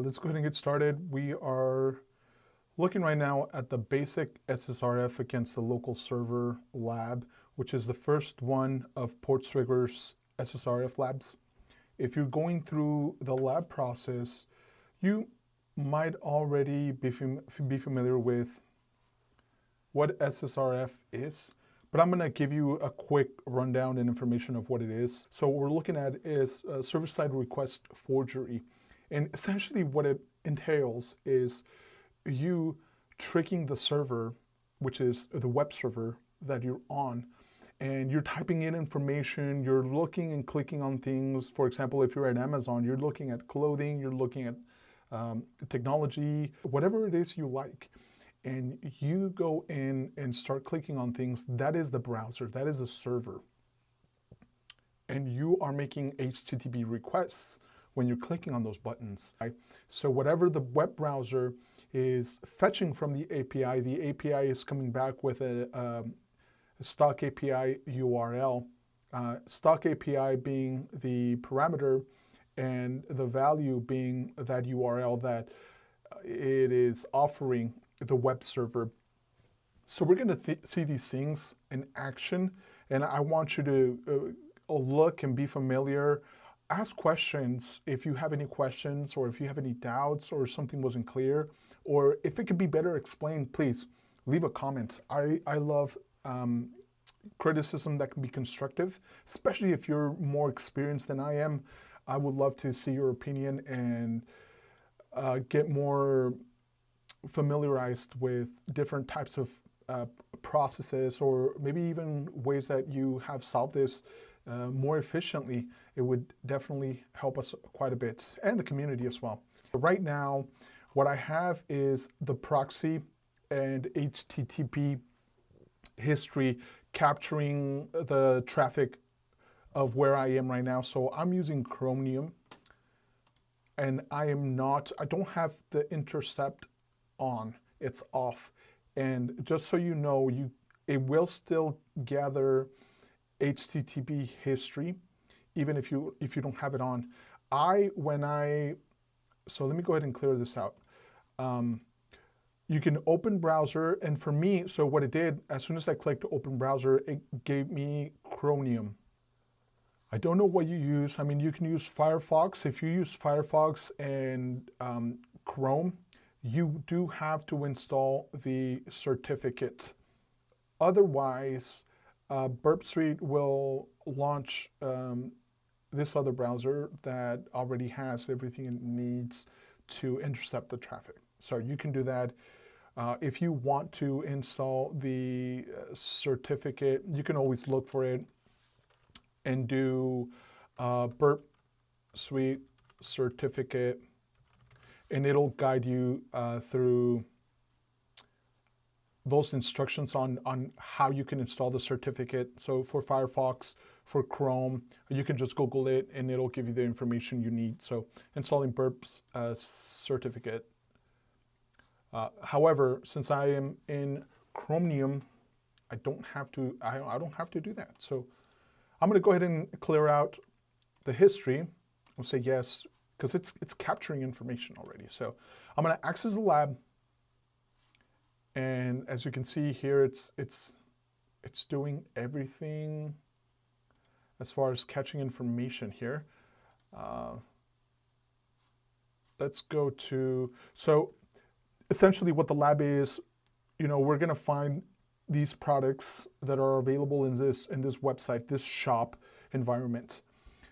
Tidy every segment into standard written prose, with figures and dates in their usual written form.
Let's go ahead and get started. We are looking right now at the basic SSRF against the local server lab, which is the first one of PortSwigger's SSRF labs. If you're going through the lab process, you might already be familiar with what SSRF is, but I'm going to give you a quick rundown and information of what it is. So what we're looking at is server-side request forgery. And essentially what it entails is you tricking the server, which is the web server that you're on, and you're typing in information, you're looking and clicking on things. For example, if you're at Amazon, you're looking at clothing, you're looking at technology, whatever it is you like. And you go in and start clicking on things. That is the browser, that is the server. And you are making HTTP requests when you're clicking on those buttons. Right? So whatever the web browser is fetching from the API is coming back with a stock API URL. Stock API being the parameter and the value being that URL that it is offering the web server. So we're going to see these things in action, and I want you to look and be familiar. Ask questions if you have any questions, or if you have any doubts, or something wasn't clear, or if it could be better explained, please leave a comment. I love criticism that can be constructive, especially if you're more experienced than I am. I would love to see your opinion and get more familiarized with different types of processes, or maybe even ways that you have solved this more efficiently. It would definitely help us quite a bit, and the community as well. Right now, what I have is the proxy and HTTP history capturing the traffic of where I am right now. So I'm using Chromium, and I don't have the intercept on, it's off. And just so you know, it will still gather HTTP history, even if you don't have it on. So let me go ahead and clear this out. You can open browser, and for me, so what it did, as soon as I clicked open browser, it gave me Chromium. I don't know what you use. I mean, you can use Firefox. If you use Firefox and Chrome, you do have to install the certificate. Otherwise, Burp Suite will launch this other browser that already has everything it needs to intercept the traffic. So you can do that. If you want to install the certificate, you can always look for it and do Burp Suite certificate, and it'll guide you through those instructions on how you can install the certificate. So for Firefox, for Chrome, you can just Google it and it'll give you the information you need. So installing Burp's certificate. However, since I am in Chromium, I don't have to do that. So I'm going to go ahead and clear out the history. I'll say yes, because it's capturing information already. So I'm going to access the lab, and as you can see here, it's doing everything as far as catching information here. Let's go to, so essentially what the lab is, we're going to find these products that are available in this website, this shop environment.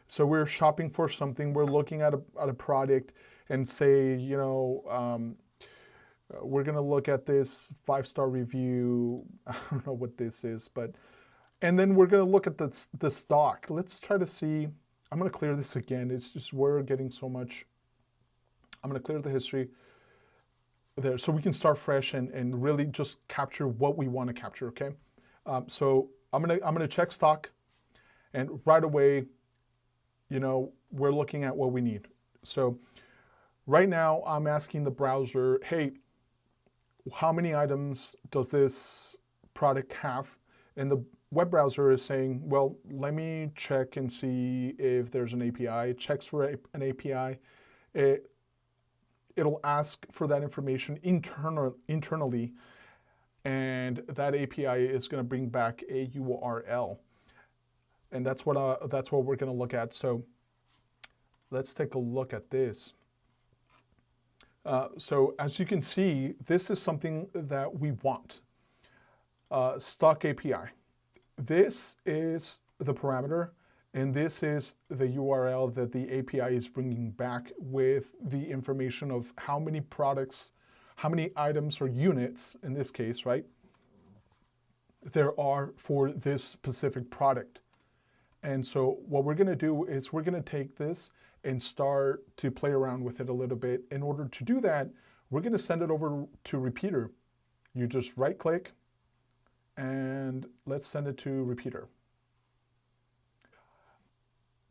So we're shopping for something, we're looking at a product and say, we're going to look at this 5-star review. I don't know what this is, and then we're going to look at the stock. Let's try to see. I'm going to clear this again. It's just we're getting so much. I'm going to clear the history there so we can start fresh and really just capture what we want to capture, okay? So I'm going to check stock, and right away, we're looking at what we need. So right now I'm asking the browser, hey, how many items does this product have? And the web browser is saying, well, let me check and see if there's an API. It checks for an API. it'll ask for that information internally, and that API is going to bring back a URL, and that's what we're going to look at. So let's take a look at this. So as you can see, this is something that we want. Stock API. This is the parameter, and this is the URL that the API is bringing back with the information of how many products, how many items or units, in this case, right, there are for this specific product. And so what we're going to do is we're going to take this and start to play around with it a little bit. In order to do that, we're going to send it over to repeater. You just right click and let's send it to repeater.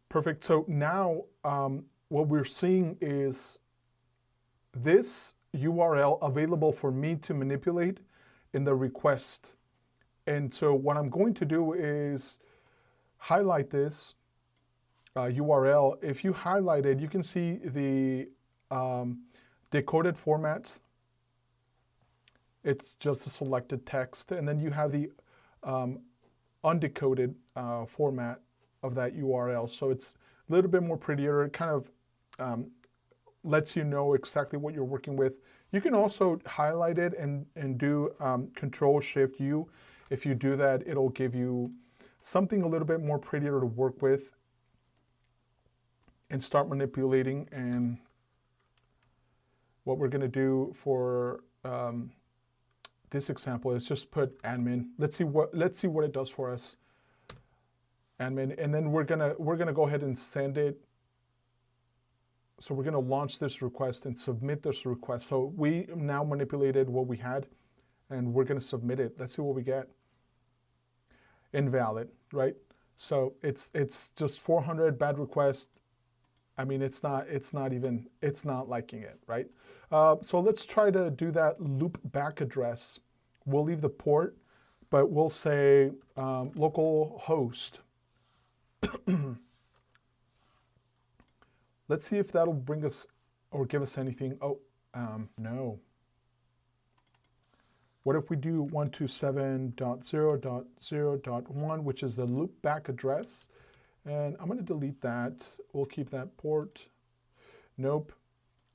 Perfect. So now what we're seeing is this URL available for me to manipulate in the request. And so what I'm going to do is highlight this URL. If you highlight it, you can see the decoded formats. It's just a selected text. And then you have the undecoded format of that URL. So it's a little bit more prettier. It kind of lets you know exactly what you're working with. You can also highlight it and do Control-Shift-U. If you do that, it'll give you something a little bit more prettier to work with and start manipulating. And what we're going to do for this example is just put admin. Let's see what it does for us. Admin, and then we're gonna go ahead and send it. So we're gonna launch this request and submit this request. So we now manipulated what we had, and we're gonna submit it. Let's see what we get. Invalid, right? So it's just 400 bad request. I mean, it's not liking it, right? So let's try to do that loop back address. We'll leave the port, but we'll say localhost. Let's see if that'll bring us or give us anything. Oh, no. What if we do 127.0.0.1, which is the loop back address? And I'm going to delete that. We'll keep that port. Nope.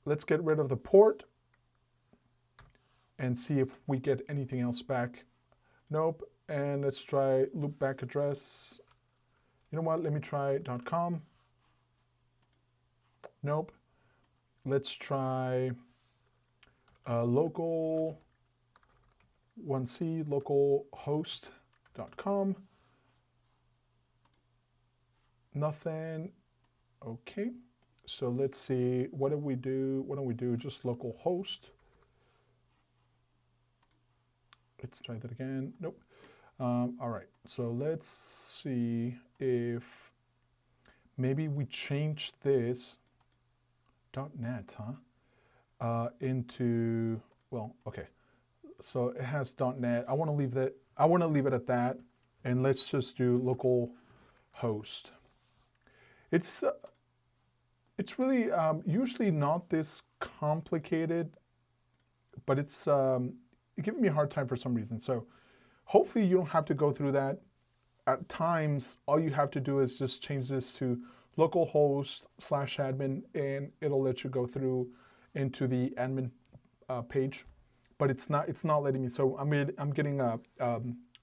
Let's get rid of the port and see if we get anything else back. Nope. And let's try loop back address. You know what? Let me try .com. Nope. Let's try local 1C localhost.com. Nothing. Okay. So let's see. What do we do? What don't we do? Just localhost. Let's try that again. Nope. All right. So let's see if maybe we change this .net, into, well, okay. So it has .net. I want to leave that. I want to leave it at that, and let's just do localhost. It's really usually not this complicated, but it's giving me a hard time for some reason. So hopefully you don't have to go through that. At times, all you have to do is just change this to localhost/admin, and it'll let you go through into the admin page. But it's not letting me. So I'm getting a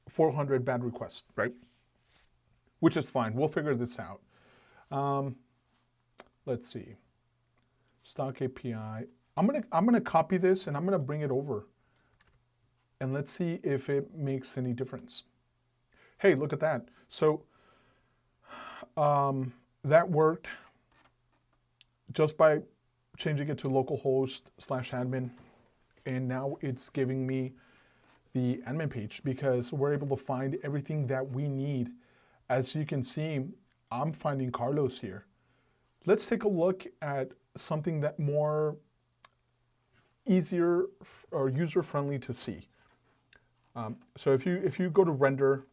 400 bad requests, right? Which is fine. We'll figure this out. Let's see. Stock API. I'm gonna copy this and I'm gonna bring it over. And let's see if it makes any difference. Hey, look at that. So that worked just by changing it to localhost/admin. And now it's giving me the admin page because we're able to find everything that we need. As you can see, I'm finding Carlos here. Let's take a look at something that more easier or user-friendly to see. So if you go to render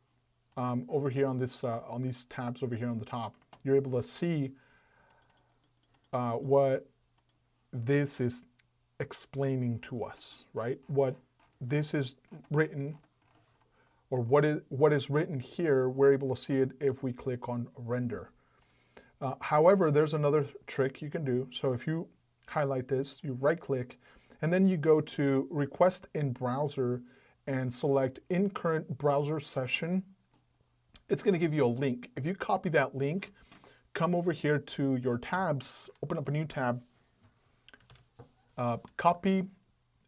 over here on this on these tabs over here on the top, you're able to see what this is explaining to us, right? What this is written, or what is written here, we're able to see it if we click on render. However, there's another trick you can do. So if you highlight this, you right click, and then you go to request in browser and select in current browser session, it's going to give you a link. If you copy that link, come over here to your tabs, open up a new tab, copy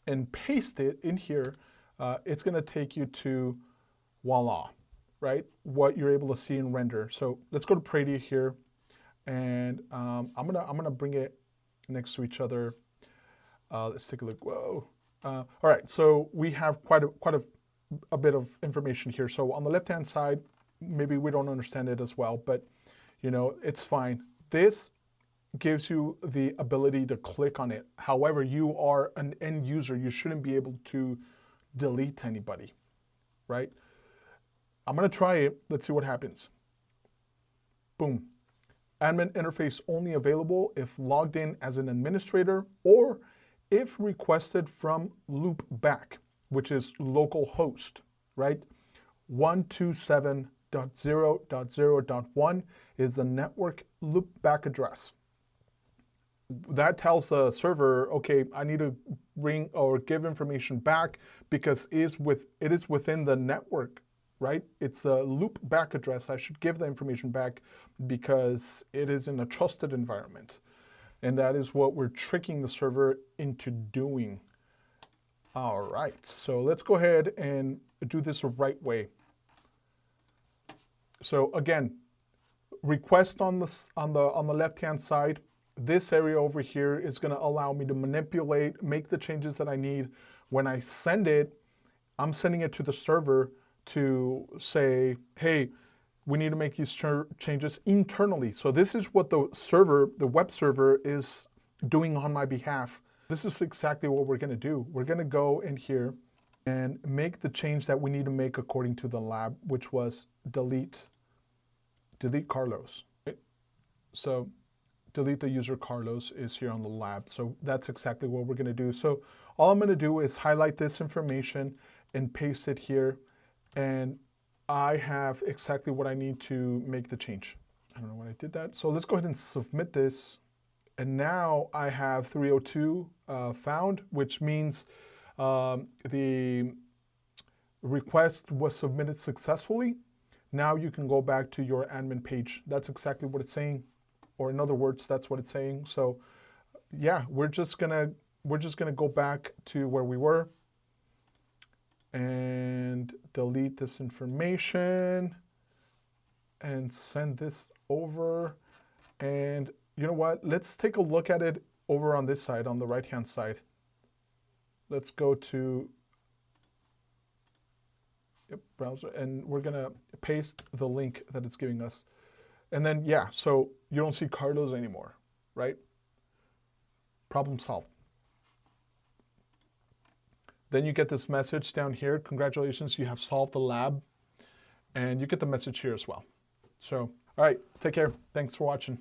and paste it in here, it's going to take you to voila, right? What you're able to see in render. So let's go to Prady here, and I'm gonna bring it next to each other. Let's take a look. Whoa. All right, so we have quite a bit of information here. So on the left-hand side, maybe we don't understand it as well, but you know, it's fine. This gives you the ability to click on it. However, you are an end user. You shouldn't be able to delete anybody, right? I'm going to try it. Let's see what happens. Boom. Admin interface only available if logged in as an administrator or if requested from loopback, which is localhost, right? 127.0.0.1 is the network loopback address. That tells the server, okay, I need to bring or give information back because it is within the network, right? It's a loopback address. I should give the information back because it is in a trusted environment. And that is what we're tricking the server into doing. All right, so let's go ahead and do this the right way. So again, request on the left-hand side. This area over here is going to allow me to manipulate, make the changes that I need. When I send it, I'm sending it to the server to say, hey, we need to make these changes internally. So this is what the server, the web server, is doing on my behalf. This is exactly what we're going to do. We're going to go in here and make the change that we need to make according to the lab, which was delete Carlos. Right? So delete the user Carlos is here on the lab. So that's exactly what we're going to do. So all I'm going to do is highlight this information and paste it here. And I have exactly what I need to make the change. I don't know when I did that. So let's go ahead and submit this. And now I have 302 found, which means the request was submitted successfully. Now you can go back to your admin page. That's exactly what it's saying. Or in other words, that's what it's saying. So yeah, we're just gonna go back to where we were and delete this information and send this over. And you know what? Let's take a look at it over on this side, on the right-hand side. Let's go to browser, and we're gonna paste the link that it's giving us. And then, yeah, so you don't see Carlos anymore, right? Problem solved. Then you get this message down here. Congratulations, you have solved the lab. And you get the message here as well. So, all right, take care. Thanks for watching.